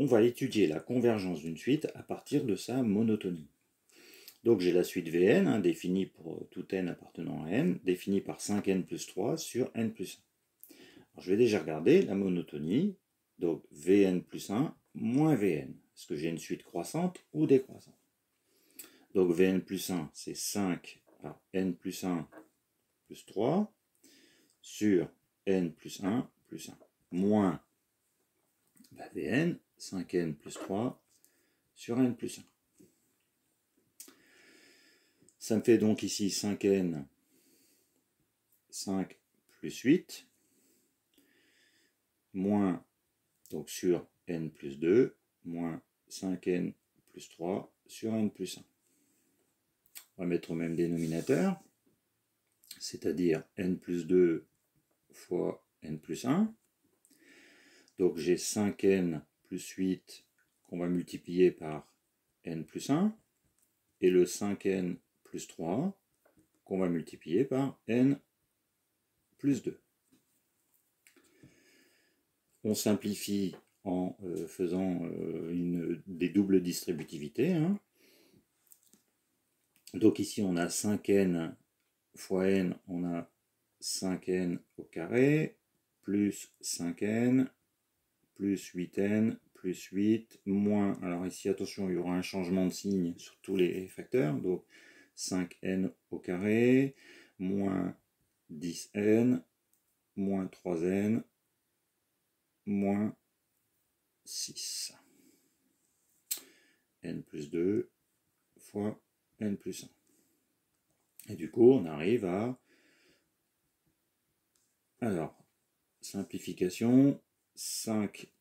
on va étudier la convergence d'une suite à partir de sa monotonie. Donc j'ai la suite Vn, définie pour tout n appartenant à n, définie par 5n plus 3 sur n plus 1. Alors, je vais déjà regarder la monotonie, donc Vn plus 1 moins Vn. Est-ce que j'ai une suite croissante ou décroissante? Donc Vn plus 1, c'est 5 par n plus 1 plus 3 sur n plus 1 plus 1, moins Vn, 5n plus 3 sur n plus 1. Ça me fait donc ici 5n, 5 plus 8, moins, donc sur n plus 2, moins 5n plus 3 sur n plus 1. On va mettre au même dénominateur, c'est-à-dire n plus 2 fois n plus 1. Donc j'ai 5n plus 8 qu'on va multiplier par n plus 1, et le 5n plus 3 qu'on va multiplier par n plus 2. On simplifie en faisant des doubles distributivités. Donc ici on a 5n fois n, on a 5n au carré, plus 5n, plus 8n, plus 8, moins, alors ici attention, il y aura un changement de signe sur tous les facteurs, donc 5n au carré, moins 10n, moins 3n, moins 6. n plus 2 fois n plus 1. Et du coup, on arrive à... Alors, simplification, 5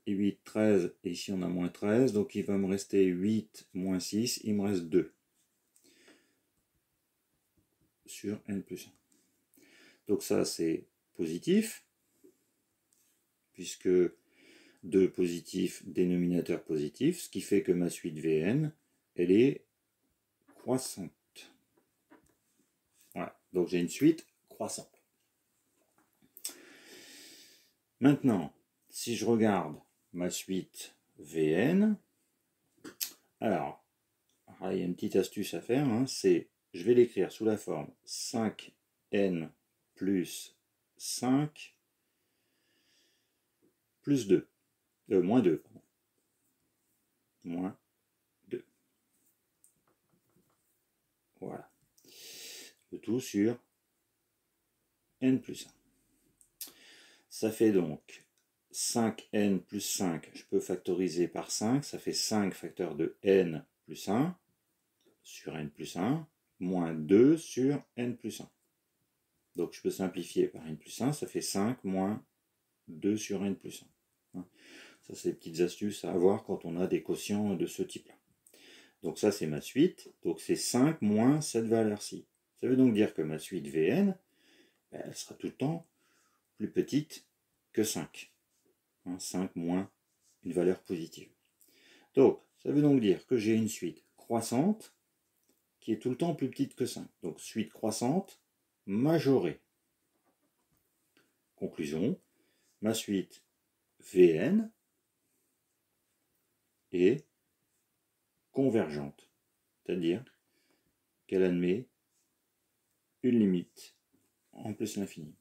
et 8, 13, et ici on a moins 13, donc il va me rester 8 moins 6, il me reste 2 sur n plus 1. Donc ça c'est positif, puisque 2 positif, dénominateur positif, ce qui fait que ma suite Vn, elle est croissante. Voilà, donc j'ai une suite croissante. Maintenant, si je regarde ma suite Vn, alors, il y a une petite astuce à faire, c'est, je vais l'écrire sous la forme 5n plus 5 plus 2, moins 2, pardon. Moins 2. Voilà. Le tout sur n plus 1. Ça fait donc 5n plus 5, je peux factoriser par 5, ça fait 5 facteurs de n plus 1 sur n plus 1, moins 2 sur n plus 1. Donc je peux simplifier par n plus 1, ça fait 5 moins 2 sur n plus 1. Ça, c'est des petites astuces à avoir quand on a des quotients de ce type-là. Donc ça, c'est ma suite. Donc c'est 5 moins cette valeur-ci. Ça veut donc dire que ma suite Vn, elle sera tout le temps plus petite que 5. 5 moins une valeur positive. Donc, ça veut donc dire que j'ai une suite croissante qui est tout le temps plus petite que 5. Donc, suite croissante majorée. Conclusion, ma suite Vn est convergente, c'est-à-dire qu'elle admet une limite en plus l'infini.